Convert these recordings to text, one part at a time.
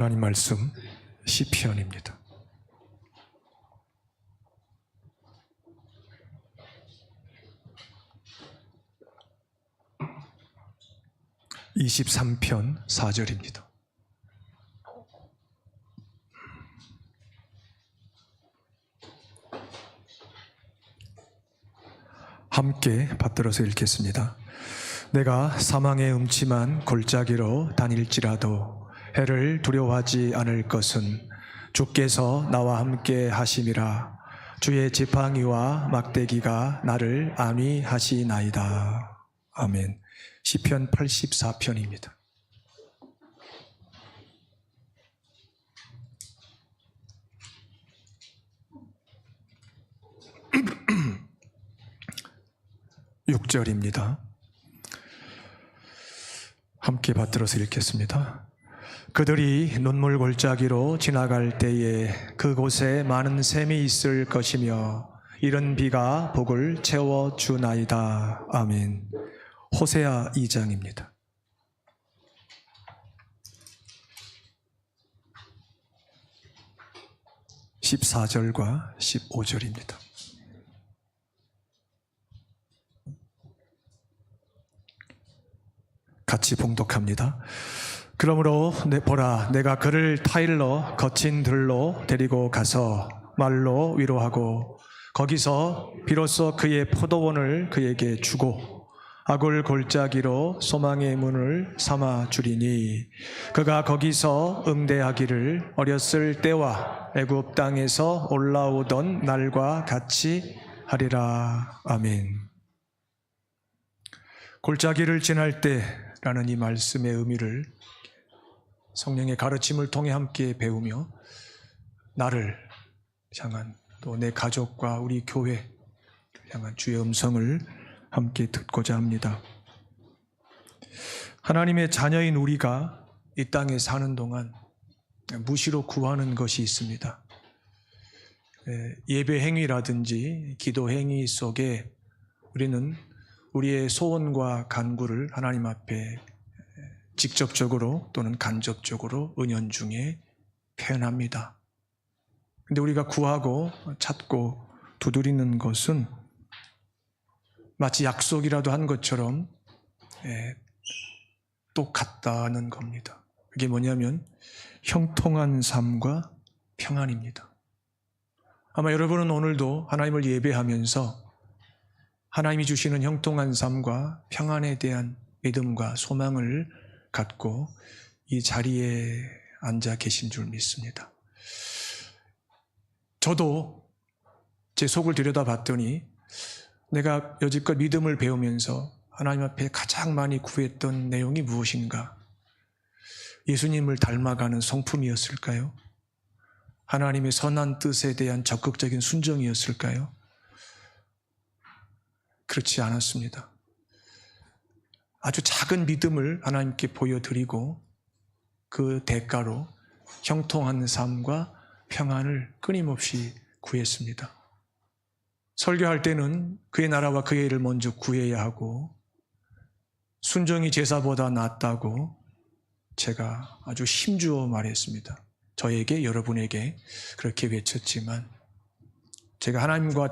하나님 말씀 시편입니다. (23편) 4절입니다. 함께 받들어서 읽겠습니다. 내가 사망의 음침한 골짜기로 다닐지라도 해를 두려워하지 않을 것은 주께서 나와 함께 하심이라. 주의 지팡이와 막대기가 나를 안위하시나이다. 아멘. 시편 84편입니다. (6절입니다) 함께 받들어서 읽겠습니다. 그들이 눈물 골짜기로 지나갈 때에 그곳에 많은 샘이 있을 것이며 이른 비가 복을 채워주나이다. 아멘. 호세아 2장입니다. (14절과 15절입니다) 같이 봉독합니다. 그러므로 보라, 내가 그를 타일러 거친 들로 데리고 가서 말로 위로하고 거기서 비로소 그의 포도원을 그에게 주고 아굴 골짜기로 소망의 문을 삼아 주리니 그가 거기서 응대하기를 어렸을 때와 애굽 땅에서 올라오던 날과 같이 하리라. 아멘. 골짜기를 지날 때라는 이 말씀의 의미를 성령의 가르침을 통해 함께 배우며 나를 향한 또 내 가족과 우리 교회 향한 주의 음성을 함께 듣고자 합니다. 하나님의 자녀인 우리가 이 땅에 사는 동안 무시로 구하는 것이 있습니다. 예배 행위라든지 기도 행위 속에 우리는 우리의 소원과 간구를 하나님 앞에 직접적으로 또는 간접적으로 은연중에 표현합니다. 그런데 우리가 구하고 찾고 두드리는 것은 마치 약속이라도 한 것처럼 똑같다는 겁니다. 그게 뭐냐면 형통한 삶과 평안입니다. 아마 여러분은 오늘도 하나님을 예배하면서 하나님이 주시는 형통한 삶과 평안에 대한 믿음과 소망을 갖고 이 자리에 앉아 계신 줄 믿습니다. 저도 제 속을 들여다봤더니 내가 여지껏 믿음을 배우면서 하나님 앞에 가장 많이 구했던 내용이 무엇인가? 예수님을 닮아가는 성품이었을까요? 하나님의 선한 뜻에 대한 적극적인 순종이었을까요? 그렇지 않았습니다. 아주 작은 믿음을 하나님께 보여드리고 그 대가로 형통한 삶과 평안을 끊임없이 구했습니다. 설교할 때는 그의 나라와 그의 일을 먼저 구해야 하고 순종이 제사보다 낫다고 제가 아주 힘주어 말했습니다. 저에게, 여러분에게 그렇게 외쳤지만 제가 하나님과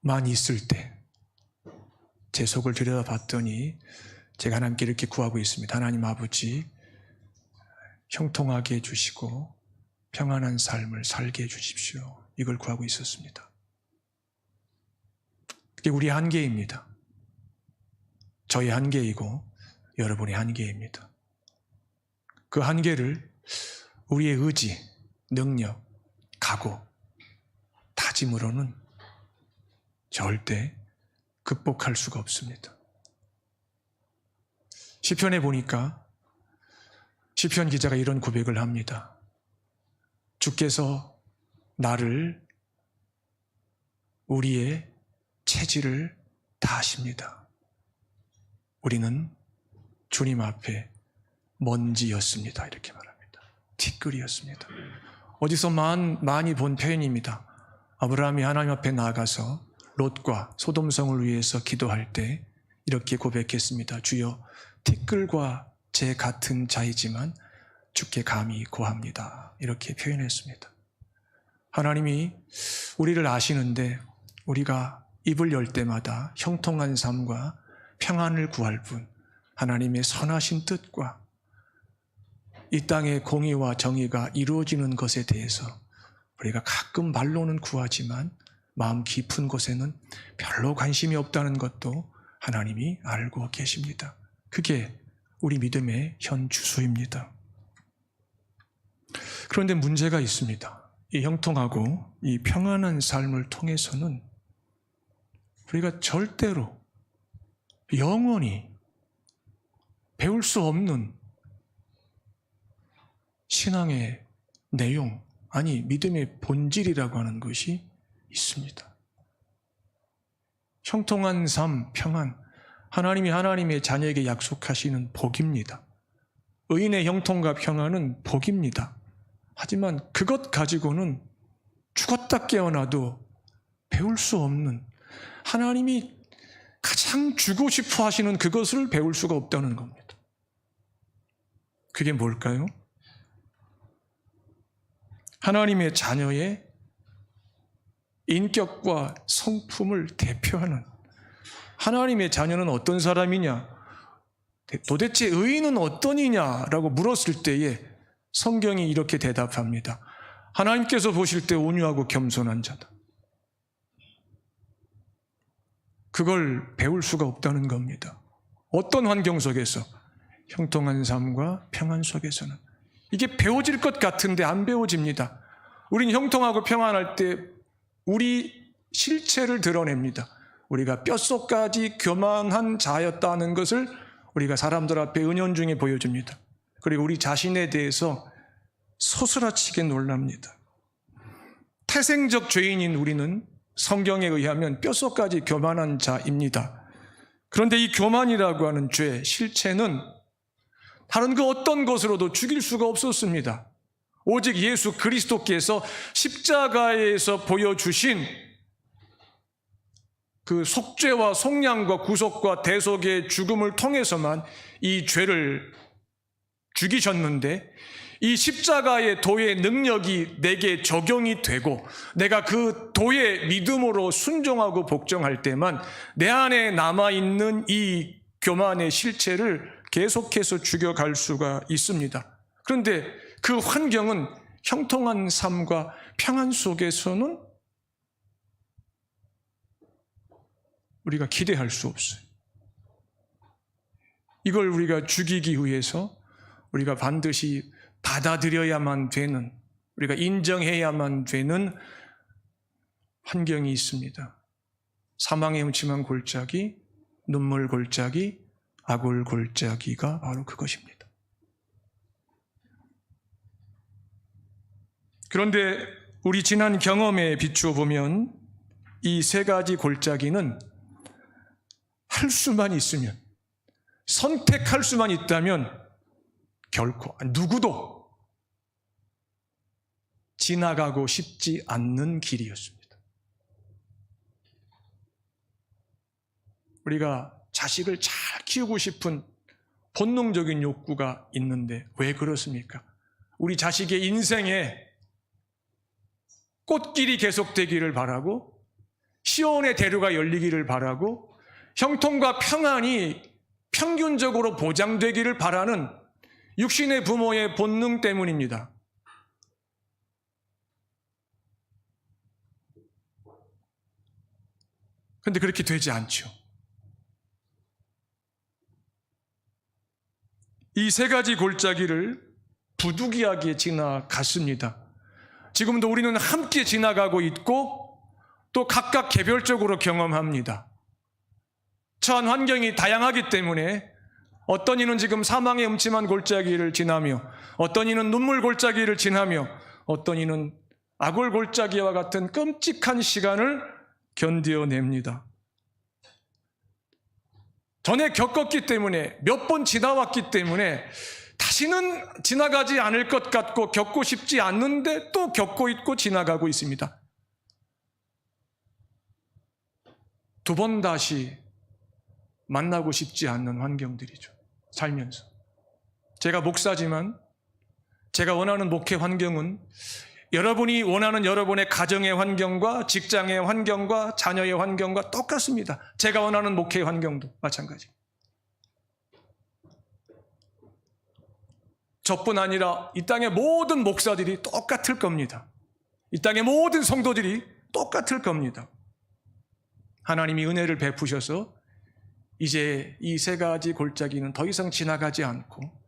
저만 있을 때 제 속을 들여다봤더니 제가 하나님께 이렇게 구하고 있습니다. 하나님 아버지, 형통하게 해주시고 평안한 삶을 살게 해주십시오. 이걸 구하고 있었습니다. 그게 우리의 한계입니다. 저의 한계이고 여러분의 한계입니다. 그 한계를 우리의 의지, 능력, 각오, 다짐으로는 절대 극복할 수가 없습니다. 시편에 보니까 시편 기자가 이런 고백을 합니다. 주께서 나를, 우리의 체질을 다 아십니다. 우리는 주님 앞에 먼지였습니다. 이렇게 말합니다. 티끌이었습니다. 어디서 많이 본 표현입니다. 아브라함이 하나님 앞에 나아가서 롯과 소돔성을 위해서 기도할 때 이렇게 고백했습니다. 주여, 티끌과 제 같은 자이지만 주께 감히 고합니다. 이렇게 표현했습니다. 하나님이 우리를 아시는데 우리가 입을 열 때마다 형통한 삶과 평안을 구할 뿐 하나님의 선하신 뜻과 이 땅의 공의와 정의가 이루어지는 것에 대해서 우리가 가끔 말로는 구하지만 마음 깊은 곳에는 별로 관심이 없다는 것도 하나님이 알고 계십니다. 그게 우리 믿음의 현 주소입니다. 그런데 문제가 있습니다. 이 형통하고 이 평안한 삶을 통해서는 우리가 절대로 영원히 배울 수 없는 신앙의 내용, 아니 믿음의 본질이라고 하는 것이 있습니다. 형통한 삶, 평안, 하나님이 하나님의 자녀에게 약속하시는 복입니다. 의인의 형통과 평안은 복입니다. 하지만 그것 가지고는 죽었다 깨어나도 배울 수 없는, 하나님이 가장 주고 싶어 하시는 그것을 배울 수가 없다는 겁니다. 그게 뭘까요? 하나님의 자녀의 인격과 성품을 대표하는, 하나님의 자녀는 어떤 사람이냐, 도대체 의인은 어떠니냐라고 물었을 때에 성경이 이렇게 대답합니다. 하나님께서 보실 때 온유하고 겸손한 자다. 그걸 배울 수가 없다는 겁니다. 어떤 환경 속에서? 형통한 삶과 평안 속에서는. 이게 배워질 것 같은데 안 배워집니다. 우린 형통하고 평안할 때 우리 실체를 드러냅니다. 우리가 뼛속까지 교만한 자였다는 것을 우리가 사람들 앞에 은연중에 보여줍니다. 그리고 우리 자신에 대해서 소스라치게 놀랍니다. 태생적 죄인인 우리는 성경에 의하면 뼛속까지 교만한 자입니다. 그런데 이 교만이라고 하는 죄, 실체는 다른 그 어떤 것으로도 죽일 수가 없었습니다. 오직 예수 그리스도께서 십자가에서 보여주신 그 속죄와 속량과 구속과 대속의 죽음을 통해서만 이 죄를 죽이셨는데, 이 십자가의 도의 능력이 내게 적용이 되고 내가 그 도의 믿음으로 순종하고 복종할 때만 내 안에 남아있는 이 교만의 실체를 계속해서 죽여갈 수가 있습니다. 그런데 그 환경은 형통한 삶과 평안 속에서는 우리가 기대할 수 없어요. 이걸 우리가 죽이기 위해서 우리가 반드시 받아들여야만 되는, 우리가 인정해야만 되는 환경이 있습니다. 사망의 음침한 골짜기, 눈물 골짜기, 아굴 골짜기가 바로 그것입니다. 그런데 우리 지난 경험에 비추어 보면 이 세 가지 골짜기는 할 수만 있으면, 선택할 수만 있다면 결코 누구도 지나가고 싶지 않는 길이었습니다. 우리가 자식을 잘 키우고 싶은 본능적인 욕구가 있는데 왜 그렇습니까? 우리 자식의 인생에 꽃길이 계속되기를 바라고, 시온의 대로가 열리기를 바라고, 형통과 평안이 평균적으로 보장되기를 바라는 육신의 부모의 본능 때문입니다. 그런데 그렇게 되지 않죠. 이 세 가지 골짜기를 부득이하게 지나갔습니다. 지금도 우리는 함께 지나가고 있고 또 각각 개별적으로 경험합니다. 처한 환경이 다양하기 때문에 어떤 이는 지금 사망의 음침한 골짜기를 지나며, 어떤 이는 눈물 골짜기를 지나며, 어떤 이는 아골 골짜기와 같은 끔찍한 시간을 견뎌냅니다. 전에 겪었기 때문에, 몇 번 지나왔기 때문에 다시는 지나가지 않을 것 같고 겪고 싶지 않는데 또 겪고 있고 지나가고 있습니다. 두 번 다시 만나고 싶지 않는 환경들이죠, 살면서. 제가 목사지만 제가 원하는 목회 환경은 여러분이 원하는 여러분의 가정의 환경과 직장의 환경과 자녀의 환경과 똑같습니다. 제가 원하는 목회 환경도 마찬가지. 저뿐 아니라 이 땅의 모든 목사들이 똑같을 겁니다. 이 땅의 모든 성도들이 똑같을 겁니다. 하나님이 은혜를 베푸셔서 이제 이 세 가지 골짜기는 더 이상 지나가지 않고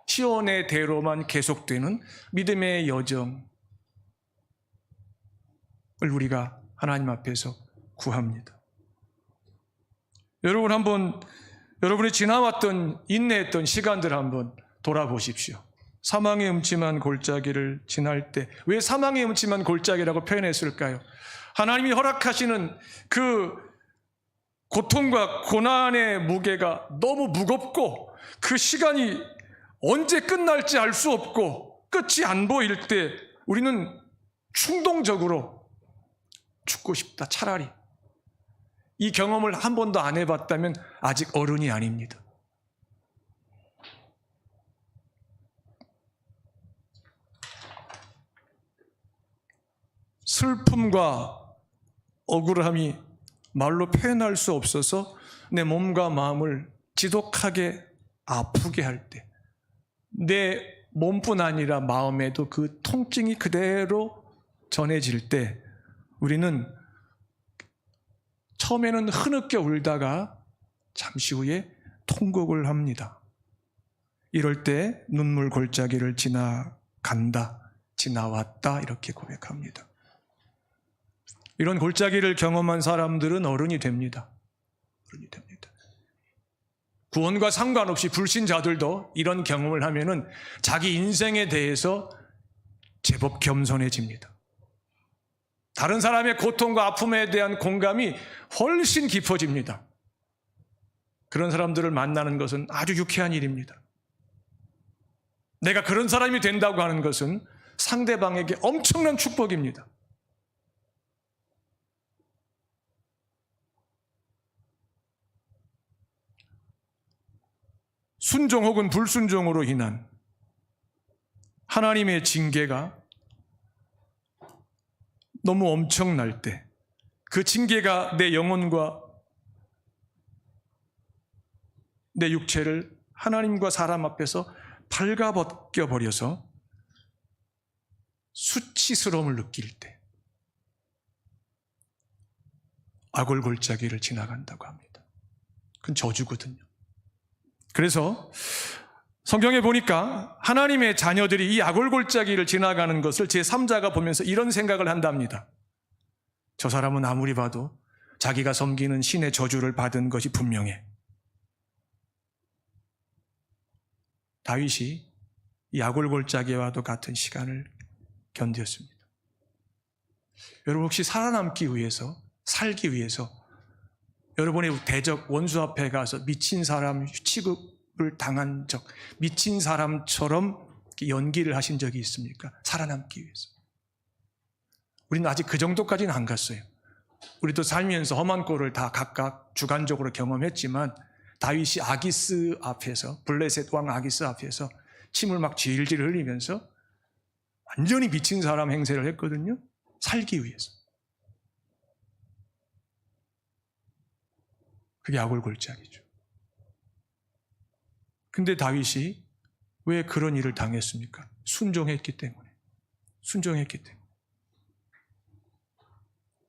시온의 대로만 계속되는 믿음의 여정을 우리가 하나님 앞에서 구합니다. 여러분 한번 여러분이 지나왔던 인내했던 시간들 한번 돌아보십시오. 사망의 음침한 골짜기를 지날 때 왜 사망의 음침한 골짜기라고 표현했을까요? 하나님이 허락하시는 그 고통과 고난의 무게가 너무 무겁고 그 시간이 언제 끝날지 알 수 없고 끝이 안 보일 때 우리는 충동적으로 죽고 싶다. 차라리 이 경험을 한 번도 안 해봤다면 아직 어른이 아닙니다. 슬픔과 억울함이 말로 표현할 수 없어서 내 몸과 마음을 지독하게 아프게 할 때, 내 몸뿐 아니라 마음에도 그 통증이 그대로 전해질 때 우리는 처음에는 흐느껴 울다가 잠시 후에 통곡을 합니다. 이럴 때 눈물 골짜기를 지나간다, 지나왔다 이렇게 고백합니다. 이런 골짜기를 경험한 사람들은 어른이 됩니다. 어른이 됩니다. 구원과 상관없이 불신자들도 이런 경험을 하면은 자기 인생에 대해서 제법 겸손해집니다. 다른 사람의 고통과 아픔에 대한 공감이 훨씬 깊어집니다. 그런 사람들을 만나는 것은 아주 유쾌한 일입니다. 내가 그런 사람이 된다고 하는 것은 상대방에게 엄청난 축복입니다. 순종 혹은 불순종으로 인한 하나님의 징계가 너무 엄청날 때, 그 징계가 내 영혼과 내 육체를 하나님과 사람 앞에서 발가벗겨 버려서 수치스러움을 느낄 때 악을 골짜기를 지나간다고 합니다. 그건 저주거든요. 그래서 성경에 보니까 하나님의 자녀들이 이 악을 골짜기를 지나가는 것을 제3자가 보면서 이런 생각을 한답니다. 저 사람은 아무리 봐도 자기가 섬기는 신의 저주를 받은 것이 분명해. 다윗이 이 악을 골짜기와도 같은 시간을 견뎠습니다. 여러분 혹시 살아남기 위해서, 살기 위해서 여러분의 대적 원수 앞에 가서 미친 사람 취급을 당한 적, 미친 사람처럼 연기를 하신 적이 있습니까? 살아남기 위해서. 우리는 아직 그 정도까지는 안 갔어요. 우리도 살면서 험한 꼴을 다 각각 주관적으로 경험했지만 다윗이 아기스 앞에서, 블레셋 왕 아기스 앞에서 침을 막 질질 흘리면서 완전히 미친 사람 행세를 했거든요. 살기 위해서. 그게 악을 골짜기죠. 근데 다윗이 왜 그런 일을 당했습니까? 순종했기 때문에. 순종했기 때문에.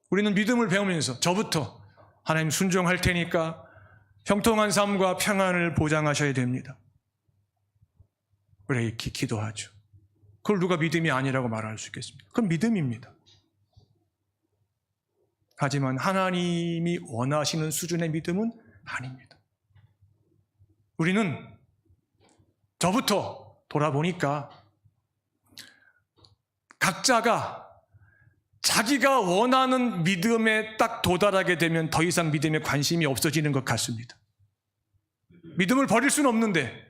우리는 믿음을 배우면서 저부터 하나님 순종할 테니까 형통한 삶과 평안을 보장하셔야 됩니다. 그래 기도하죠. 그걸 누가 믿음이 아니라고 말할 수 있겠습니까? 그건 믿음입니다. 하지만 하나님이 원하시는 수준의 믿음은 아닙니다. 우리는 저부터 돌아보니까 각자가 자기가 원하는 믿음에 딱 도달하게 되면 더 이상 믿음에 관심이 없어지는 것 같습니다. 믿음을 버릴 수는 없는데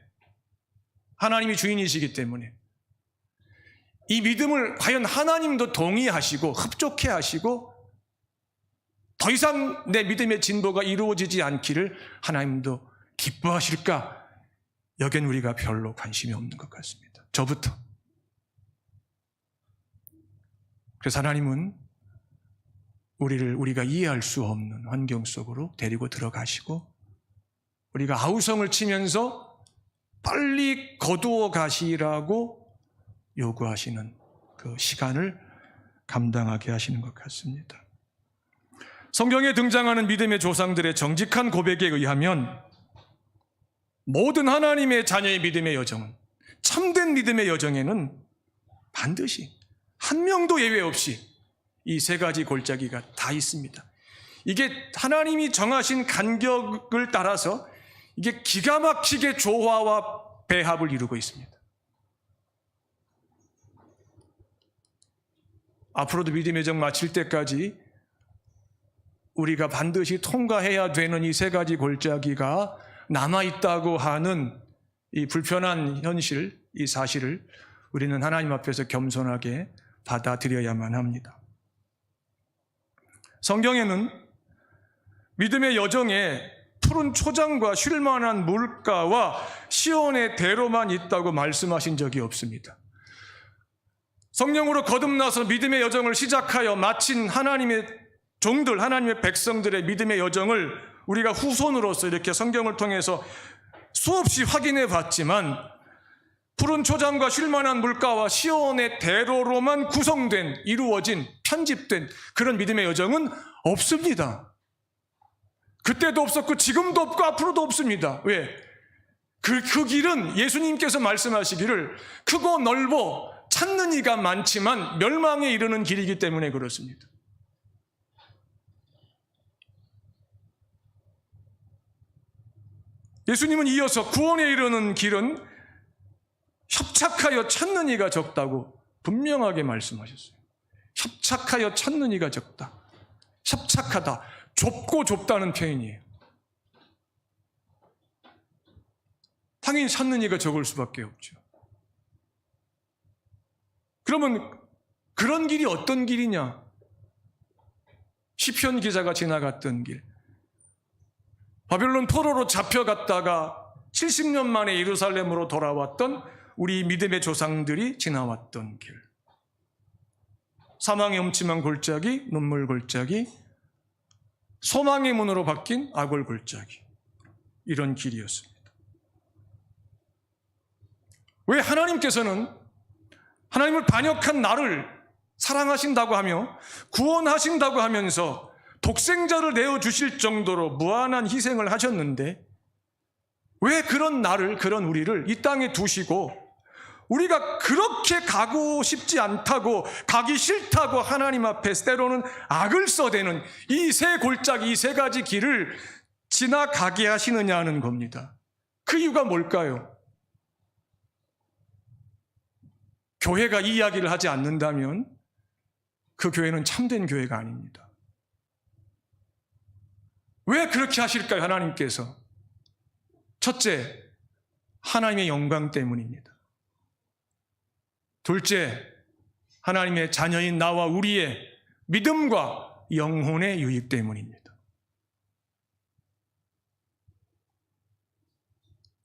하나님이 주인이시기 때문에 이 믿음을 과연 하나님도 동의하시고 흡족해 하시고 더 이상 내 믿음의 진보가 이루어지지 않기를 하나님도 기뻐하실까? 여긴 우리가 별로 관심이 없는 것 같습니다. 저부터. 그래서 하나님은 우리가 이해할 수 없는 환경 속으로 데리고 들어가시고 우리가 아우성을 치면서 빨리 거두어 가시라고 요구하시는 그 시간을 감당하게 하시는 것 같습니다. 성경에 등장하는 믿음의 조상들의 정직한 고백에 의하면 모든 하나님의 자녀의 믿음의 여정은, 참된 믿음의 여정에는 반드시 한 명도 예외 없이 이 세 가지 골짜기가 다 있습니다. 이게 하나님이 정하신 간격을 따라서 이게 기가 막히게 조화와 배합을 이루고 있습니다. 앞으로도 믿음의 여정 마칠 때까지 우리가 반드시 통과해야 되는 이 세 가지 골짜기가 남아있다고 하는 이 불편한 현실, 이 사실을 우리는 하나님 앞에서 겸손하게 받아들여야만 합니다. 성경에는 믿음의 여정에 푸른 초장과 쉴만한 물가와 시온의 대로만 있다고 말씀하신 적이 없습니다. 성령으로 거듭나서 믿음의 여정을 시작하여 마친 하나님의 종들, 하나님의 백성들의 믿음의 여정을 우리가 후손으로서 이렇게 성경을 통해서 수없이 확인해 봤지만 푸른 초장과 쉴만한 물가와 시온의 대로로만 구성된, 이루어진, 편집된 그런 믿음의 여정은 없습니다. 그때도 없었고 지금도 없고 앞으로도 없습니다. 왜? 그 길은 예수님께서 말씀하시기를 크고 넓어 찾는 이가 많지만 멸망에 이르는 길이기 때문에 그렇습니다. 예수님은 이어서 구원에 이르는 길은 협착하여 찾는 이가 적다고 분명하게 말씀하셨어요. 협착하여 찾는 이가 적다. 협착하다. 좁고 좁다는 표현이에요. 당연히 찾는 이가 적을 수밖에 없죠. 그러면 그런 길이 어떤 길이냐? 시편 기자가 지나갔던 길. 바벨론 포로로 잡혀갔다가 70년 만에 예루살렘으로 돌아왔던 우리 믿음의 조상들이 지나왔던 길. 사망의 음침한 골짜기, 눈물 골짜기, 소망의 문으로 바뀐 악을 골짜기. 이런 길이었습니다. 왜 하나님께서는 하나님을 반역한 나를 사랑하신다고 하며 구원하신다고 하면서 독생자를 내어주실 정도로 무한한 희생을 하셨는데 왜 그런 나를, 그런 우리를 이 땅에 두시고 우리가 그렇게 가고 싶지 않다고, 가기 싫다고 하나님 앞에 때로는 악을 써대는 이 세 골짜기, 이 세 가지 길을 지나가게 하시느냐는 겁니다. 그 이유가 뭘까요? 교회가 이 이야기를 하지 않는다면 그 교회는 참된 교회가 아닙니다. 왜 그렇게 하실까요, 하나님께서? 첫째, 하나님의 영광 때문입니다. 둘째, 하나님의 자녀인 나와 우리의 믿음과 영혼의 유익 때문입니다.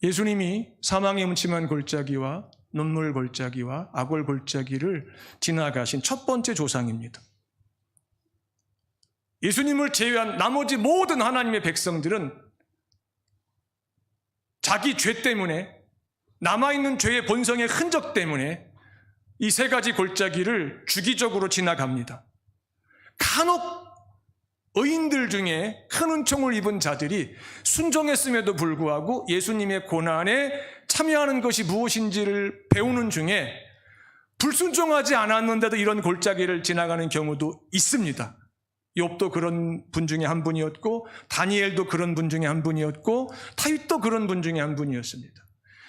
예수님이 사망의 음침한 골짜기와 눈물 골짜기와 악월 골짜기를 지나가신 첫 번째 조상입니다. 예수님을 제외한 나머지 모든 하나님의 백성들은 자기 죄 때문에, 남아있는 죄의 본성의 흔적 때문에 이 세 가지 골짜기를 주기적으로 지나갑니다. 간혹 의인들 중에 큰 은총을 입은 자들이 순종했음에도 불구하고 예수님의 고난에 참여하는 것이 무엇인지를 배우는 중에 불순종하지 않았는데도 이런 골짜기를 지나가는 경우도 있습니다. 욥도 그런 분 중에 한 분이었고, 다니엘도 그런 분 중에 한 분이었고, 다윗도 그런 분 중에 한 분이었습니다.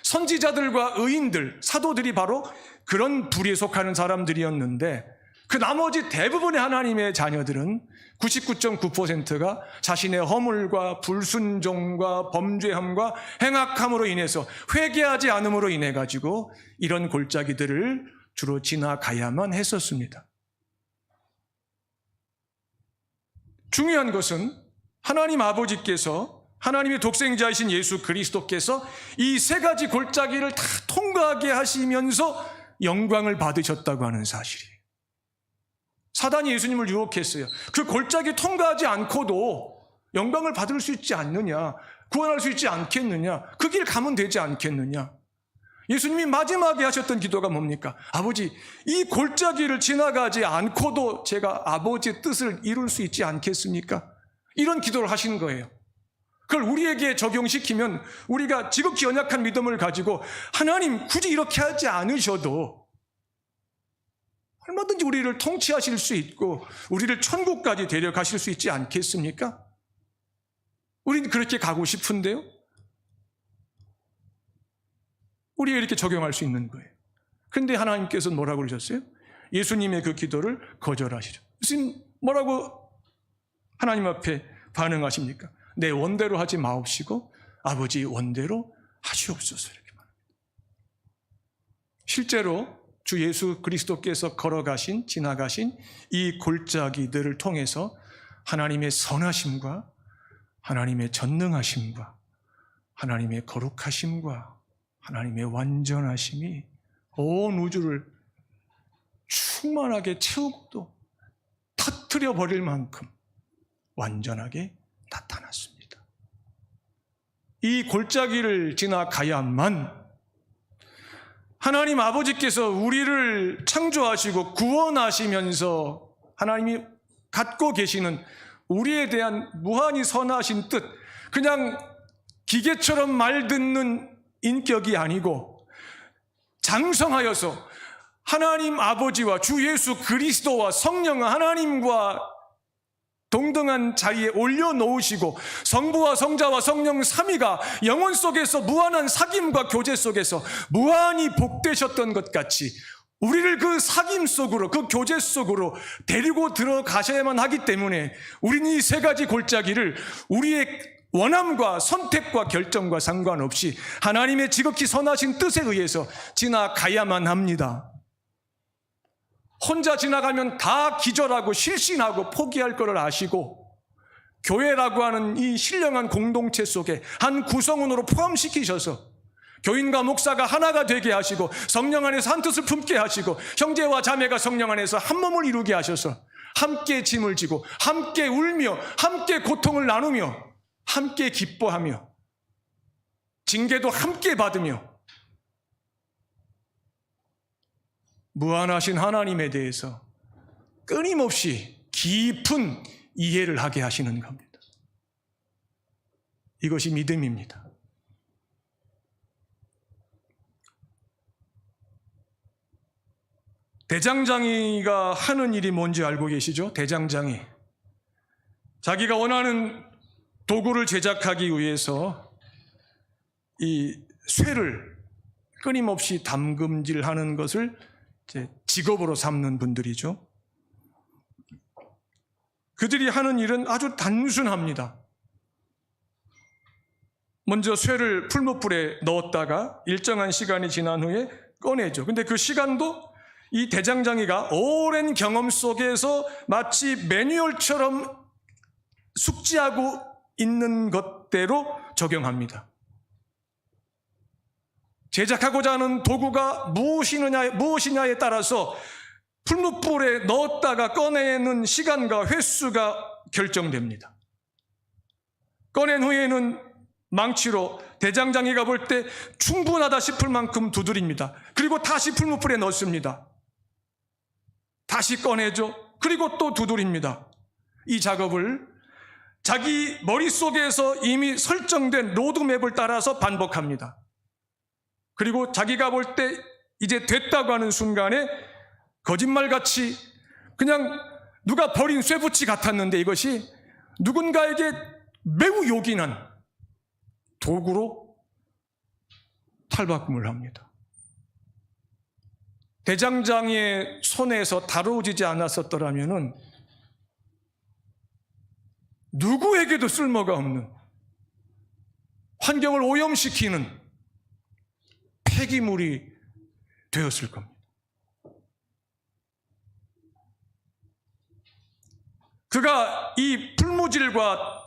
선지자들과 의인들, 사도들이 바로 그런 부류에 속하는 사람들이었는데 그 나머지 대부분의 하나님의 자녀들은 99.9%가 자신의 허물과 불순종과 범죄함과 행악함으로 인해서 회개하지 않음으로 인해 가지고 이런 골짜기들을 주로 지나가야만 했었습니다. 중요한 것은 하나님 아버지께서 하나님의 독생자이신 예수 그리스도께서 이 세 가지 골짜기를 다 통과하게 하시면서 영광을 받으셨다고 하는 사실이에요. 사단이 예수님을 유혹했어요. 그 골짜기 통과하지 않고도 영광을 받을 수 있지 않느냐, 구원할 수 있지 않겠느냐, 그 길 가면 되지 않겠느냐. 예수님이 마지막에 하셨던 기도가 뭡니까? 아버지, 이 골짜기를 지나가지 않고도 제가 아버지의 뜻을 이룰 수 있지 않겠습니까? 이런 기도를 하시는 거예요. 그걸 우리에게 적용시키면 우리가 지극히 연약한 믿음을 가지고 하나님 굳이 이렇게 하지 않으셔도 얼마든지 우리를 통치하실 수 있고 우리를 천국까지 데려가실 수 있지 않겠습니까? 우리는 그렇게 가고 싶은데요. 우리가 이렇게 적용할 수 있는 거예요. 그런데 하나님께서 뭐라고 그러셨어요? 예수님의 그 기도를 거절하시죠. 예수님 뭐라고 하나님 앞에 반응하십니까? 내 원대로 하지 마옵시고 아버지 원대로 하시옵소서, 이렇게 말합니다. 실제로 주 예수 그리스도께서 걸어가신, 지나가신 이 골짜기들을 통해서 하나님의 선하심과 하나님의 전능하심과 하나님의 거룩하심과 하나님의 완전하심이 온 우주를 충만하게 채우고도 터뜨려 버릴 만큼 완전하게 나타났습니다. 이 골짜기를 지나가야만 하나님 아버지께서 우리를 창조하시고 구원하시면서 하나님이 갖고 계시는 우리에 대한 무한히 선하신 뜻, 그냥 기계처럼 말 듣는 인격이 아니고 장성하여서 하나님 아버지와 주 예수 그리스도와 성령 하나님과 동등한 자리에 올려놓으시고 성부와 성자와 성령 삼위가 영혼 속에서 무한한 사귐과 교제 속에서 무한히 복되셨던 것 같이 우리를 그 사귐 속으로, 그 교제 속으로 데리고 들어가셔야만 하기 때문에 우리는 이 세 가지 골짜기를 우리의 원함과 선택과 결정과 상관없이 하나님의 지극히 선하신 뜻에 의해서 지나가야만 합니다. 혼자 지나가면 다 기절하고 실신하고 포기할 것을 아시고 교회라고 하는 이 신령한 공동체 속에 한 구성원으로 포함시키셔서 교인과 목사가 하나가 되게 하시고 성령 안에서 한 뜻을 품게 하시고 형제와 자매가 성령 안에서 한 몸을 이루게 하셔서 함께 짐을 지고 함께 울며 함께 고통을 나누며 함께 기뻐하며 징계도 함께 받으며 무한하신 하나님에 대해서 끊임없이 깊은 이해를 하게 하시는 겁니다. 이것이 믿음입니다. 대장장이가 하는 일이 뭔지 알고 계시죠? 대장장이. 자기가 원하는 도구를 제작하기 위해서 이 쇠를 끊임없이 담금질하는 것을 직업으로 삼는 분들이죠. 그들이 하는 일은 아주 단순합니다. 먼저 쇠를 풀무불에 넣었다가 일정한 시간이 지난 후에 꺼내죠. 근데 그 시간도 이 대장장이가 오랜 경험 속에서 마치 매뉴얼처럼 숙지하고 있는 것대로 적용합니다. 제작하고자 하는 도구가 무엇이냐에 따라서 풀무불에 넣었다가 꺼내는 시간과 횟수가 결정됩니다. 꺼낸 후에는 망치로 대장장이가 볼 때 충분하다 싶을 만큼 두드립니다. 그리고 다시 풀무불에 넣습니다. 다시 꺼내죠. 그리고 또 두드립니다. 이 작업을 자기 머릿속에서 이미 설정된 로드맵을 따라서 반복합니다. 그리고 자기가 볼 때 이제 됐다고 하는 순간에 거짓말같이 그냥 누가 버린 쇠붙이 같았는데 이것이 누군가에게 매우 요긴한 도구로 탈바꿈을 합니다. 대장장이의 손에서 다루어지지 않았었더라면 누구에게도 쓸모가 없는 환경을 오염시키는 폐기물이 되었을 겁니다. 그가 이 풀무질과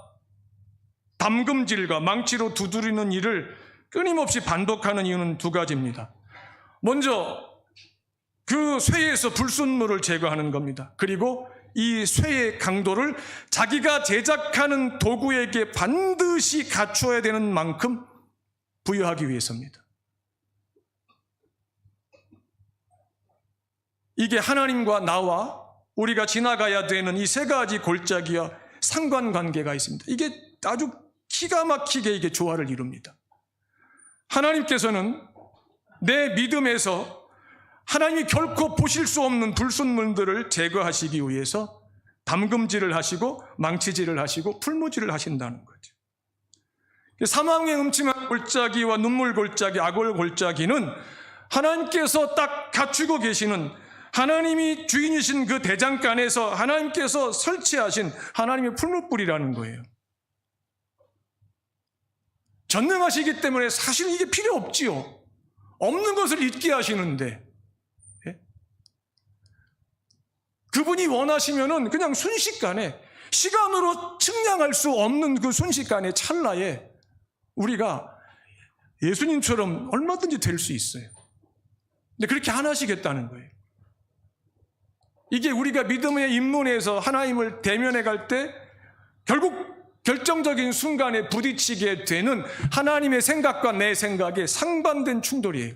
담금질과 망치로 두드리는 일을 끊임없이 반복하는 이유는 두 가지입니다. 먼저 그 쇠에서 불순물을 제거하는 겁니다. 그리고 이 쇠의 강도를 자기가 제작하는 도구에게 반드시 갖춰야 되는 만큼 부여하기 위해서입니다. 이게 하나님과 나와 우리가 지나가야 되는 이 세 가지 골짜기와 상관관계가 있습니다. 이게 아주 기가 막히게 이게 조화를 이룹니다. 하나님께서는 내 믿음에서 하나님이 결코 보실 수 없는 불순물들을 제거하시기 위해서 담금질을 하시고 망치질을 하시고 풀무질을 하신다는 거죠. 사망의 음침한 골짜기와 눈물 골짜기, 악월 골짜기는 하나님께서 딱 갖추고 계시는 하나님이 주인이신 그 대장간에서 하나님께서 설치하신 하나님의 풀무불이라는 거예요. 전능하시기 때문에 사실 이게 필요 없지요. 없는 것을 있게 하시는데, 예? 그분이 원하시면은 그냥 순식간에, 시간으로 측량할 수 없는 그 순식간의 찰나에 우리가 예수님처럼 얼마든지 될 수 있어요. 근데 그렇게 안 하시겠다는 거예요. 이게 우리가 믿음의 입문에서 하나님을 대면해 갈 때 결국 결정적인 순간에 부딪히게 되는 하나님의 생각과 내 생각의 상반된 충돌이에요.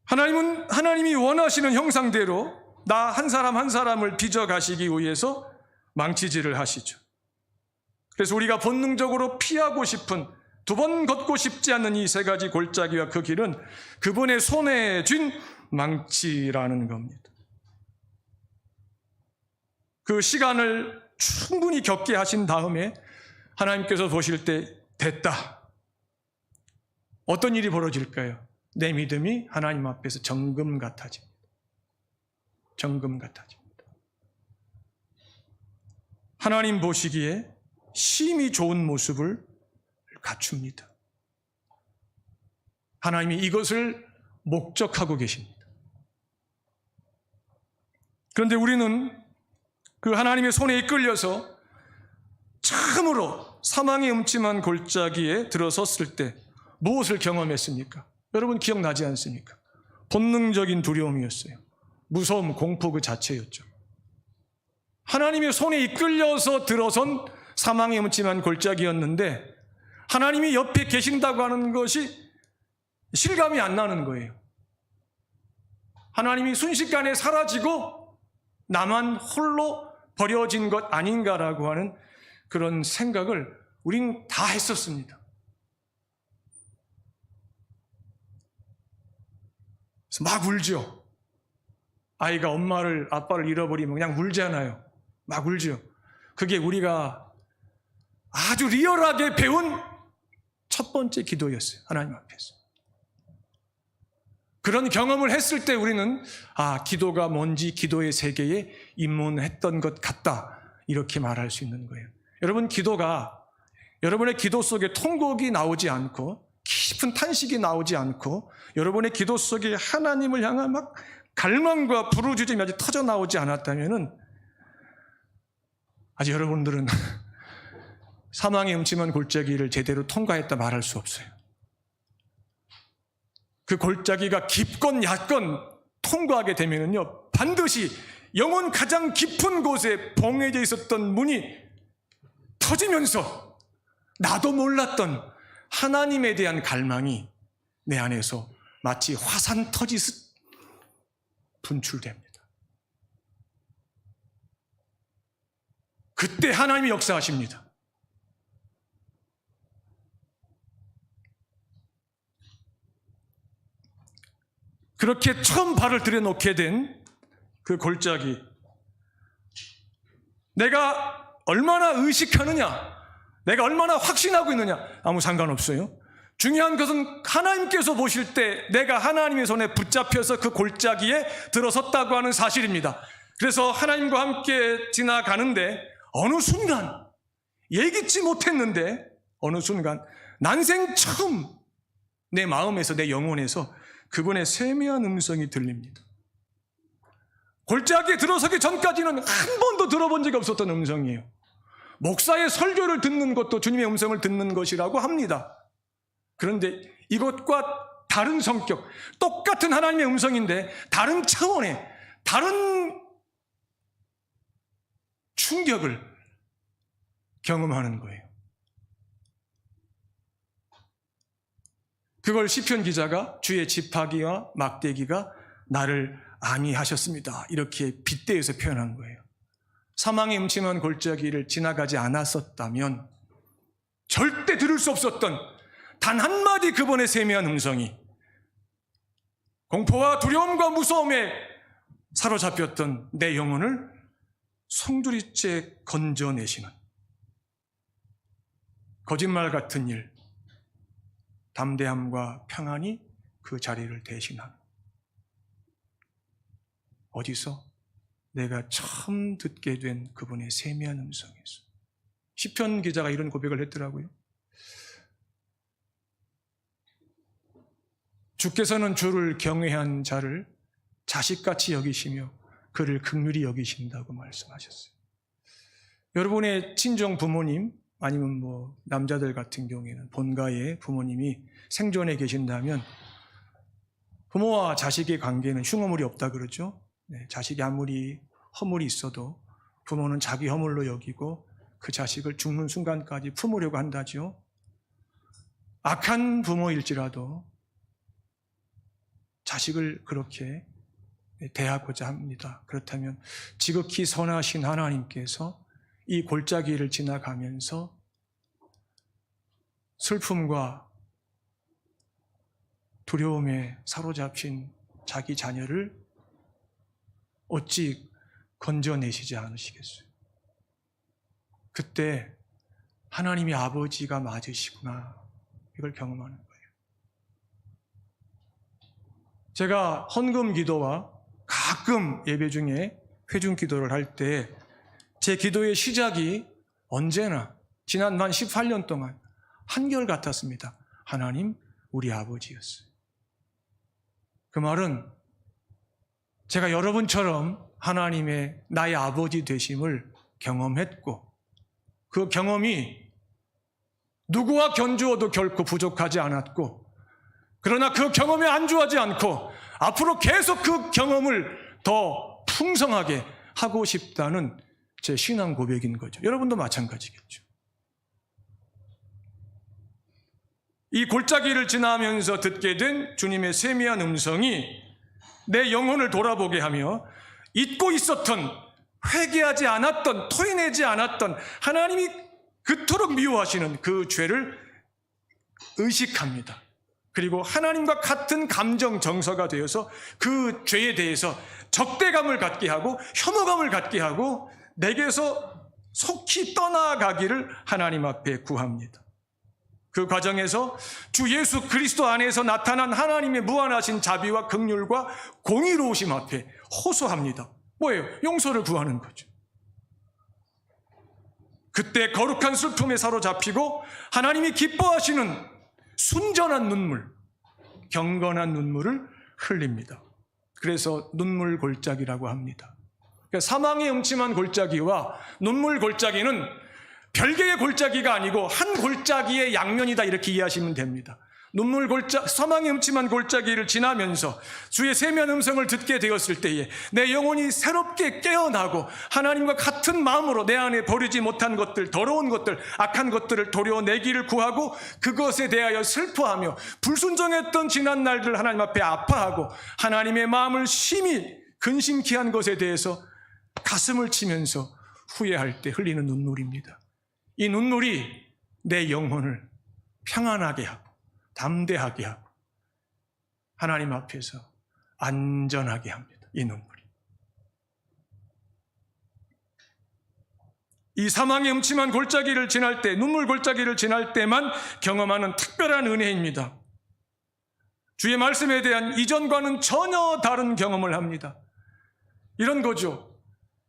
하나님은 하나님이 원하시는 형상대로 나 한 사람 한 사람을 빚어가시기 위해서 망치질을 하시죠. 그래서 우리가 본능적으로 피하고 싶은, 두 번 걷고 싶지 않는 이 세 가지 골짜기와 그 길은 그분의 손에 쥔 망치라는 겁니다. 그 시간을 충분히 겪게 하신 다음에 하나님께서 보실 때 됐다. 어떤 일이 벌어질까요? 내 믿음이 하나님 앞에서 정금 같아집니다. 정금 같아집니다. 하나님 보시기에 심히 좋은 모습을 갖춥니다. 하나님이 이것을 목적하고 계십니다. 그런데 우리는 그 하나님의 손에 이끌려서 처음으로 사망의 음침한 골짜기에 들어섰을 때 무엇을 경험했습니까? 여러분 기억나지 않습니까? 본능적인 두려움이었어요. 무서움, 공포 그 자체였죠. 하나님의 손에 이끌려서 들어선 사망의 음침한 골짜기였는데 하나님이 옆에 계신다고 하는 것이 실감이 안 나는 거예요. 하나님이 순식간에 사라지고 나만 홀로 버려진 것 아닌가라고 하는 그런 생각을 우린 다 했었습니다. 그래서 막 울죠. 아이가 엄마를, 아빠를 잃어버리면 그냥 울잖아요. 막 울죠. 그게 우리가 아주 리얼하게 배운 첫 번째 기도였어요. 하나님 앞에서. 그런 경험을 했을 때 우리는 기도가 뭔지 기도의 세계에 입문했던 것 같다. 이렇게 말할 수 있는 거예요. 여러분 기도가 여러분의 기도 속에 통곡이 나오지 않고 깊은 탄식이 나오지 않고 여러분의 기도 속에 하나님을 향한 막 갈망과 부르짖음이 아직 터져 나오지 않았다면은 아직 여러분들은 사망의 음침한 골짜기를 제대로 통과했다 말할 수 없어요. 그 골짜기가 깊건 얕건 통과하게 되면은요, 반드시 영혼 가장 깊은 곳에 봉해져 있었던 문이 터지면서 나도 몰랐던 하나님에 대한 갈망이 내 안에서 마치 화산 터지듯 분출됩니다. 그때 하나님이 역사하십니다. 그렇게 처음 발을 들여놓게 된 그 골짜기, 내가 얼마나 의식하느냐, 내가 얼마나 확신하고 있느냐 아무 상관없어요. 중요한 것은 하나님께서 보실 때 내가 하나님의 손에 붙잡혀서 그 골짜기에 들어섰다고 하는 사실입니다. 그래서 하나님과 함께 지나가는데 어느 순간 예기치 못했는데 어느 순간 난생 처음 내 마음에서 내 영혼에서 그분의 세미한 음성이 들립니다. 골짜기에 들어서기 전까지는 한 번도 들어본 적이 없었던 음성이에요. 목사의 설교를 듣는 것도 주님의 음성을 듣는 것이라고 합니다. 그런데 이것과 다른 성격, 똑같은 하나님의 음성인데 다른 차원의, 다른 충격을 경험하는 거예요. 그걸 시편 기자가 주의 지팡이와 막대기가 나를 안위하셨습니다. 이렇게 빗대어서 표현한 거예요. 사망의 음침한 골짜기를 지나가지 않았었다면 절대 들을 수 없었던 단 한마디 그분의 세미한 음성이 공포와 두려움과 무서움에 사로잡혔던 내 영혼을 송두리째 건져내시는 거짓말 같은 일, 담대함과 평안이 그 자리를 대신하는, 어디서? 내가 처음 듣게 된 그분의 세미한 음성에서. 시편 기자가 이런 고백을 했더라고요. 주께서는 주를 경외한 자를 자식같이 여기시며 그를 긍휼히 여기신다고 말씀하셨어요. 여러분의 친정 부모님, 아니면 남자들 같은 경우에는 본가의 부모님이 생존해 계신다면 부모와 자식의 관계는 흉허물이 없다 그러죠. 네, 자식이 아무리 허물이 있어도 부모는 자기 허물로 여기고 그 자식을 죽는 순간까지 품으려고 한다죠. 악한 부모일지라도 자식을 그렇게 대하고자 합니다. 그렇다면 지극히 선하신 하나님께서 이 골짜기를 지나가면서 슬픔과 두려움에 사로잡힌 자기 자녀를 어찌 건져내시지 않으시겠어요? 그때 하나님이 아버지가 맞으시구나, 이걸 경험하는 거예요. 제가 헌금 기도와 가끔 예배 중에 회중 기도를 할 때 제 기도의 시작이 언제나 지난 만 18년 동안 한결같았습니다. 하나님, 우리 아버지였어요. 그 말은 제가 여러분처럼 하나님의 나의 아버지 되심을 경험했고, 그 경험이 누구와 견주어도 결코 부족하지 않았고, 그러나 그 경험에 안주하지 않고 앞으로 계속 그 경험을 더 풍성하게 하고 싶다는 제 신앙 고백인 거죠. 여러분도 마찬가지겠죠. 이 골짜기를 지나면서 듣게 된 주님의 세미한 음성이 내 영혼을 돌아보게 하며 잊고 있었던, 회개하지 않았던, 토해내지 않았던, 하나님이 그토록 미워하시는 그 죄를 의식합니다. 그리고 하나님과 같은 감정 정서가 되어서 그 죄에 대해서 적대감을 갖게 하고 혐오감을 갖게 하고 내게서 속히 떠나가기를 하나님 앞에 구합니다. 그 과정에서 주 예수 그리스도 안에서 나타난 하나님의 무한하신 자비와 긍휼과 공의로우심 앞에 호소합니다. 뭐예요? 용서를 구하는 거죠. 그때 거룩한 슬픔에 사로잡히고 하나님이 기뻐하시는 순전한 눈물, 경건한 눈물을 흘립니다. 그래서 눈물 골짜기라고 합니다. 그러니까 사망의 음침한 골짜기와 눈물 골짜기는 별개의 골짜기가 아니고 한 골짜기의 양면이다, 이렇게 이해하시면 됩니다. 눈물 사망의 음침한 골짜기를 지나면서 주의 세미한 음성을 듣게 되었을 때에 내 영혼이 새롭게 깨어나고 하나님과 같은 마음으로 내 안에 버리지 못한 것들, 더러운 것들, 악한 것들을 도려내기를 구하고 그것에 대하여 슬퍼하며 불순종했던 지난 날들 하나님 앞에 아파하고 하나님의 마음을 심히 근심케 한 것에 대해서 가슴을 치면서 후회할 때 흘리는 눈물입니다. 이 눈물이 내 영혼을 평안하게 하고 담대하게 하고 하나님 앞에서 안전하게 합니다. 이 눈물이. 이 사망의 음침한 골짜기를 지날 때, 눈물 골짜기를 지날 때만 경험하는 특별한 은혜입니다. 주의 말씀에 대한 이전과는 전혀 다른 경험을 합니다. 이런 거죠.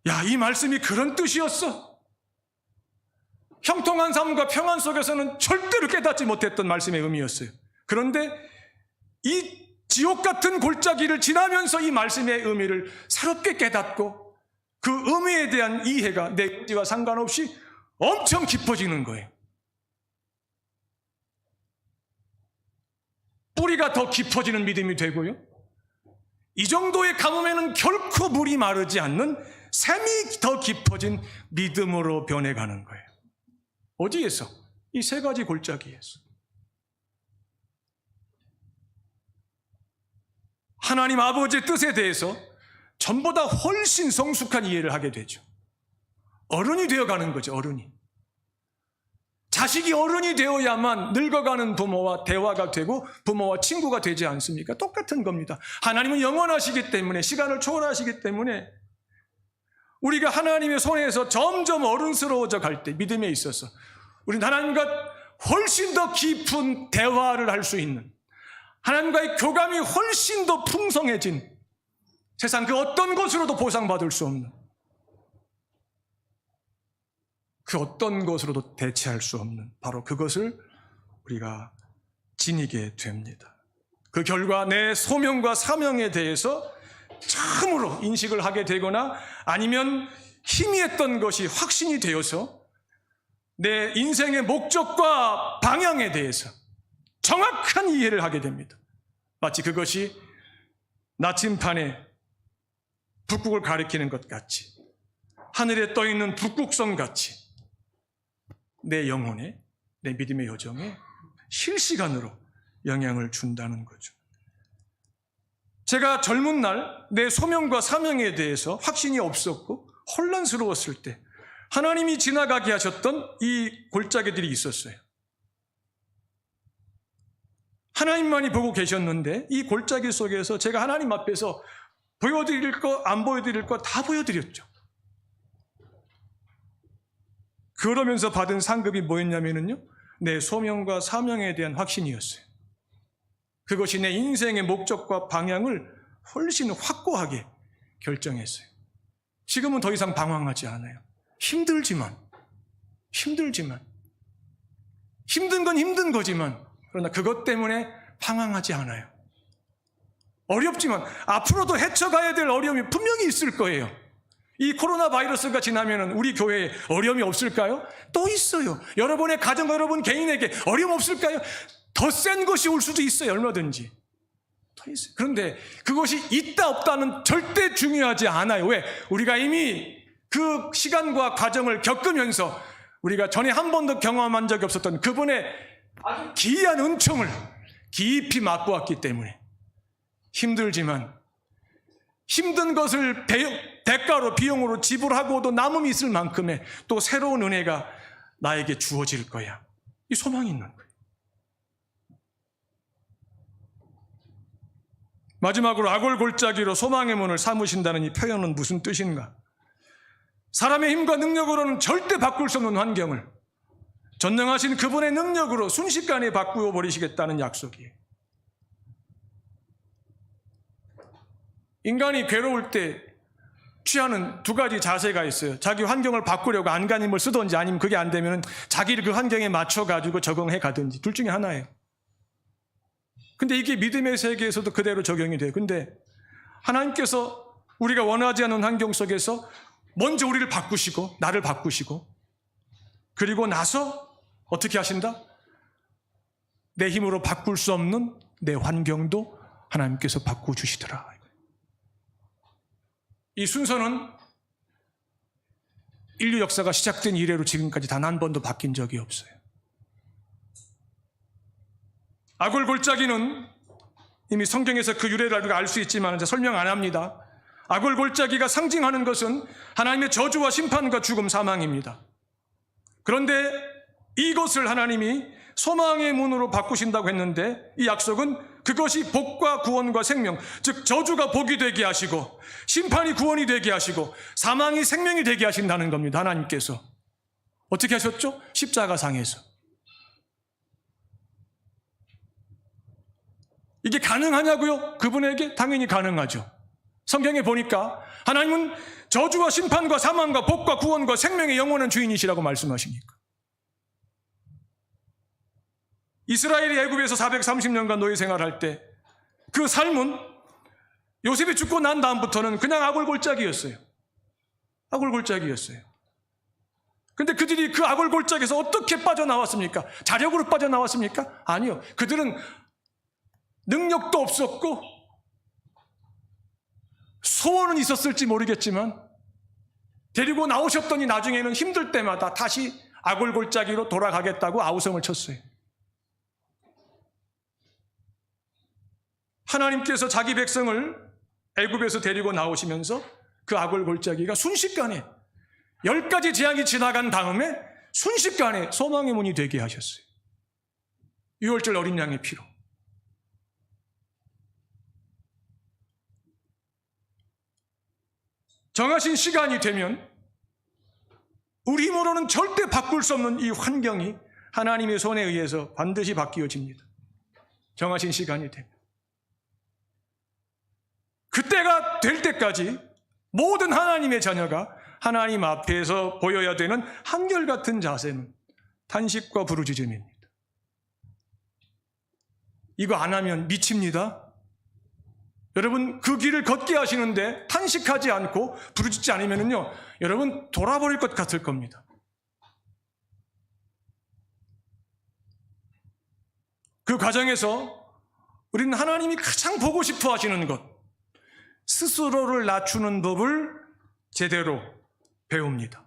야, 이 말씀이 그런 뜻이었어? 형통한 삶과 평안 속에서는 절대로 깨닫지 못했던 말씀의 의미였어요. 그런데 이 지옥 같은 골짜기를 지나면서 이 말씀의 의미를 새롭게 깨닫고 그 의미에 대한 이해가 내 의지와 상관없이 엄청 깊어지는 거예요. 뿌리가 더 깊어지는 믿음이 되고요. 이 정도의 가뭄에는 결코 물이 마르지 않는 샘이 더 깊어진 믿음으로 변해가는 거예요. 어디에서? 이 세 가지 골짜기에서. 하나님 아버지의 뜻에 대해서 전보다 훨씬 성숙한 이해를 하게 되죠. 어른이 되어가는 거죠, 어른이. 자식이 어른이 되어야만 늙어가는 부모와 대화가 되고 부모와 친구가 되지 않습니까? 똑같은 겁니다. 하나님은 영원하시기 때문에, 시간을 초월하시기 때문에 우리가 하나님의 손에서 점점 어른스러워져 갈 때 믿음에 있어서 우리는 하나님과 훨씬 더 깊은 대화를 할 수 있는, 하나님과의 교감이 훨씬 더 풍성해진, 세상 그 어떤 것으로도 보상받을 수 없는, 그 어떤 것으로도 대체할 수 없는 바로 그것을 우리가 지니게 됩니다. 그 결과 내 소명과 사명에 대해서 처음으로 인식을 하게 되거나 아니면 희미했던 것이 확신이 되어서 내 인생의 목적과 방향에 대해서 정확한 이해를 하게 됩니다. 마치 그것이 나침판에 북극을 가리키는 것 같이, 하늘에 떠있는 북극성 같이 내 영혼에, 내 믿음의 여정에 실시간으로 영향을 준다는 거죠. 제가 젊은 날 내 소명과 사명에 대해서 확신이 없었고 혼란스러웠을 때 하나님이 지나가게 하셨던 이 골짜기들이 있었어요. 하나님만이 보고 계셨는데 이 골짜기 속에서 제가 하나님 앞에서 보여드릴 거, 안 보여드릴 거 다 보여드렸죠. 그러면서 받은 상급이 뭐였냐면요, 내 소명과 사명에 대한 확신이었어요. 그것이 내 인생의 목적과 방향을 훨씬 확고하게 결정했어요. 지금은 더 이상 방황하지 않아요. 힘들지만 힘든 건 힘든 거지만 그러나 그것 때문에 방황하지 않아요. 어렵지만 앞으로도 헤쳐가야 될 어려움이 분명히 있을 거예요. 이 코로나 바이러스가 지나면 우리 교회에 어려움이 없을까요? 또 있어요. 여러분의 가정, 여러분 개인에게 어려움 없을까요? 더 센 것이 올 수도 있어요. 얼마든지. 더 있어요. 그런데 그것이 있다 없다는 절대 중요하지 않아요. 왜? 우리가 이미 그 시간과 과정을 겪으면서 우리가 전에 한 번도 경험한 적이 없었던 그분의 아주 기이한 은총을 깊이 맛보았기 때문에 힘들지만 힘든 것을 대가로 비용으로 지불하고도 남음이 있을 만큼의 또 새로운 은혜가 나에게 주어질 거야. 이 소망이 있는 거예요. 마지막으로 악월골짜기로 소망의 문을 삼으신다는 이 표현은 무슨 뜻인가? 사람의 힘과 능력으로는 절대 바꿀 수 없는 환경을 전능하신 그분의 능력으로 순식간에 바꾸어 버리시겠다는 약속이에요. 인간이 괴로울 때 취하는 두 가지 자세가 있어요. 자기 환경을 바꾸려고 안간힘을 쓰든지 아니면 그게 안 되면 자기를 그 환경에 맞춰가지고 적응해 가든지 둘 중에 하나예요. 근데 이게 믿음의 세계에서도 그대로 적용이 돼요. 근데 하나님께서 우리가 원하지 않는 환경 속에서 먼저 우리를 바꾸시고 나를 바꾸시고 그리고 나서 어떻게 하신다? 내 힘으로 바꿀 수 없는 내 환경도 하나님께서 바꿔주시더라. 이 순서는 인류 역사가 시작된 이래로 지금까지 단 한 번도 바뀐 적이 없어요. 악월골짜기는 이미 성경에서 그 유래를 우리가 알 수 있지만 이제 설명 안 합니다. 악월골짜기가 상징하는 것은 하나님의 저주와 심판과 죽음, 사망입니다. 그런데 이것을 하나님이 소망의 문으로 바꾸신다고 했는데 이 약속은 그것이 복과 구원과 생명, 즉 저주가 복이 되게 하시고 심판이 구원이 되게 하시고 사망이 생명이 되게 하신다는 겁니다. 하나님께서 어떻게 하셨죠? 십자가상에서. 이게 가능하냐고요? 그분에게 당연히 가능하죠. 성경에 보니까 하나님은 저주와 심판과 사망과 복과 구원과 생명의 영원한 주인이시라고 말씀하시니까. 이스라엘이 애굽에서 430년간 노예 생활할 때 그 삶은 요셉이 죽고 난 다음부터는 그냥 아골골짜기였어요. 아골골짜기였어요. 근데 그들이 그 아골골짜기에서 어떻게 빠져나왔습니까? 자력으로 빠져나왔습니까? 아니요. 그들은 능력도 없었고 소원은 있었을지 모르겠지만 데리고 나오셨더니 나중에는 힘들 때마다 다시 아골골짜기로 돌아가겠다고 아우성을 쳤어요. 하나님께서 자기 백성을 애굽에서 데리고 나오시면서 그 아골골짜기가 순식간에 10가지 재앙이 지나간 다음에 순식간에 소망의 문이 되게 하셨어요. 유월절 어린 양의 피로. 정하신 시간이 되면 우리 힘으로는 절대 바꿀 수 없는 이 환경이 하나님의 손에 의해서 반드시 바뀌어집니다. 정하신 시간이 되면. 그때가 될 때까지 모든 하나님의 자녀가 하나님 앞에서 보여야 되는 한결같은 자세는 탄식과 부르짖음입니다. 이거 안 하면 미칩니다. 여러분 그 길을 걷게 하시는데 탄식하지 않고 부르짖지 않으면요, 여러분 돌아버릴 것 같을 겁니다. 그 과정에서 우리는 하나님이 가장 보고 싶어 하시는 것, 스스로를 낮추는 법을 제대로 배웁니다.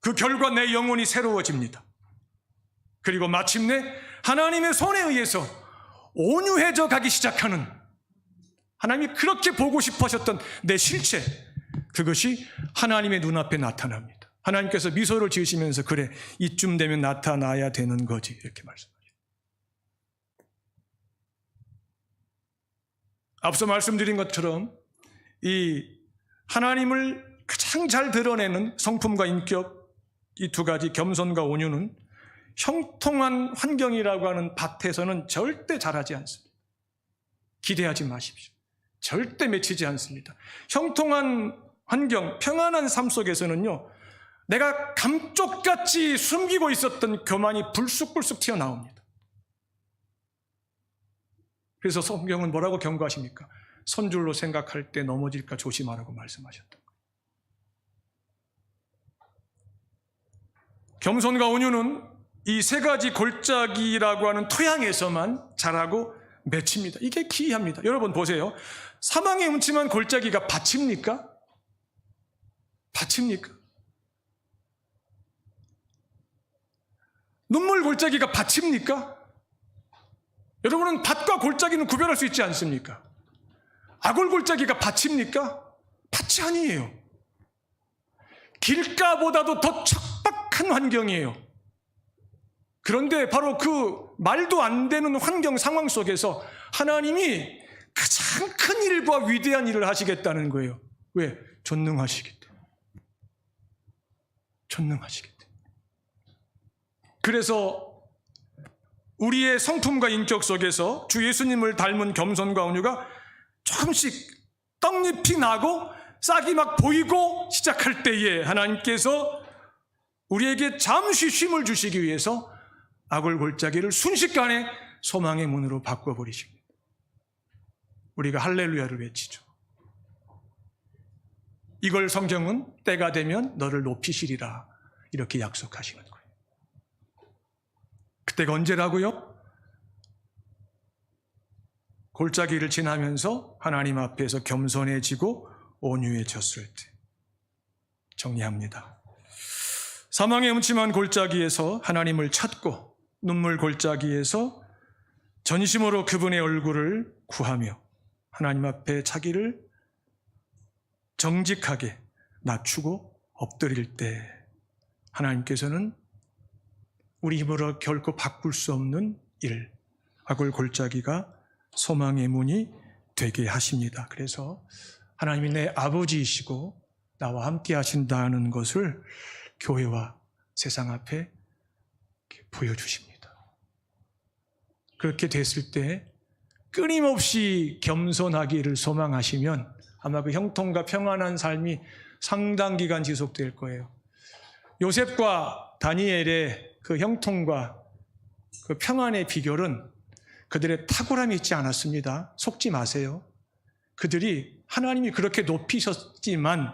그 결과 내 영혼이 새로워집니다. 그리고 마침내 하나님의 손에 의해서 온유해져 가기 시작하는, 하나님이 그렇게 보고 싶어 하셨던 내 실체, 그것이 하나님의 눈앞에 나타납니다. 하나님께서 미소를 지으시면서 그래, 이쯤 되면 나타나야 되는 거지, 이렇게 말씀하십니다. 앞서 말씀드린 것처럼 이 하나님을 가장 잘 드러내는 성품과 인격, 이 두 가지 겸손과 온유는 형통한 환경이라고 하는 밭에서는 절대 자라지 않습니다. 기대하지 마십시오. 절대 맺히지 않습니다. 형통한 환경, 평안한 삶 속에서는요, 내가 감쪽같이 숨기고 있었던 교만이 불쑥불쑥 튀어나옵니다. 그래서 성경은 뭐라고 경고하십니까? 선줄로 생각할 때 넘어질까 조심하라고 말씀하셨던 거예요. 겸손과 온유는 이 세 가지 골짜기라고 하는 토양에서만 자라고 맺힙니다. 이게 기이합니다. 여러분 보세요. 사망의 음침한 골짜기가 밭입니까? 밭입니까? 눈물 골짜기가 밭입니까? 여러분은 밭과 골짜기는 구별할 수 있지 않습니까? 아골 골짜기가 밭입니까? 밭이 아니에요. 길가보다도 더 척박한 환경이에요. 그런데 바로 그 말도 안 되는 환경 상황 속에서 하나님이 가장 큰 일과 위대한 일을 하시겠다는 거예요. 왜? 전능하시기 때문에. 전능하시기 때문에. 그래서 우리의 성품과 인격 속에서 주 예수님을 닮은 겸손과 온유가 조금씩 떡잎이 나고 싹이 막 보이고 시작할 때에 하나님께서 우리에게 잠시 쉼을 주시기 위해서 아골 골짜기를 순식간에 소망의 문으로 바꿔버리십니다. 우리가 할렐루야를 외치죠. 이걸 성경은 때가 되면 너를 높이시리라 이렇게 약속하시는 거예요. 그때가 언제라고요? 골짜기를 지나면서 하나님 앞에서 겸손해지고 온유해졌을 때. 정리합니다. 사망의 음침한 골짜기에서 하나님을 찾고 눈물 골짜기에서 전심으로 그분의 얼굴을 구하며 하나님 앞에 자기를 정직하게 낮추고 엎드릴 때 하나님께서는 우리 힘으로 결코 바꿀 수 없는 일, 아골 골짜기가 소망의 문이 되게 하십니다. 그래서 하나님이 내 아버지이시고 나와 함께 하신다는 것을 교회와 세상 앞에 보여주십니다. 그렇게 됐을 때 끊임없이 겸손하기를 소망하시면 아마 그 형통과 평안한 삶이 상당 기간 지속될 거예요. 요셉과 다니엘의 그 형통과 그 평안의 비결은 그들의 탁월함이 있지 않았습니다. 속지 마세요. 그들이 하나님이 그렇게 높이셨지만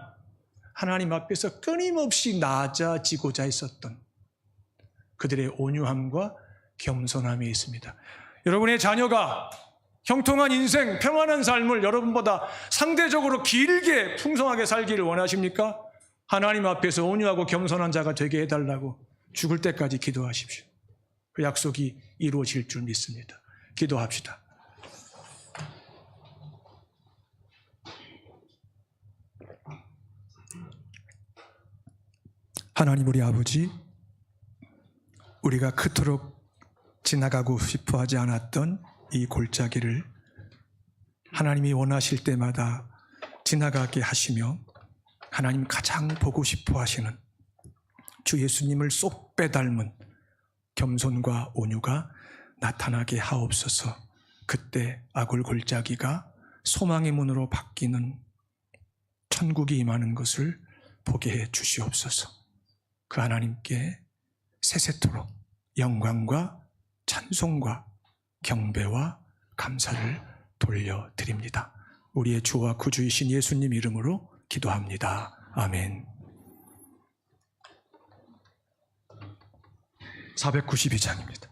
하나님 앞에서 끊임없이 낮아지고자 했었던 그들의 온유함과 겸손함이 있습니다. 여러분의 자녀가 형통한 인생, 평안한 삶을 여러분보다 상대적으로 길게 풍성하게 살기를 원하십니까? 하나님 앞에서 온유하고 겸손한 자가 되게 해달라고 죽을 때까지 기도하십시오. 그 약속이 이루어질 줄 믿습니다. 기도합시다. 하나님 우리 아버지, 우리가 그토록 지나가고 싶어 하지 않았던 이 골짜기를 하나님이 원하실 때마다 지나가게 하시며 하나님 가장 보고 싶어 하시는 주 예수님을 쏙 빼닮은 겸손과 온유가 나타나게 하옵소서. 그때 아굴 골짜기가 소망의 문으로 바뀌는 천국이 임하는 것을 보게 해 주시옵소서. 그 하나님께 세세토록 영광과 찬송과 경배와 감사를 돌려드립니다. 우리의 주와 구주이신 예수님 이름으로 기도합니다. 아멘. 492장입니다.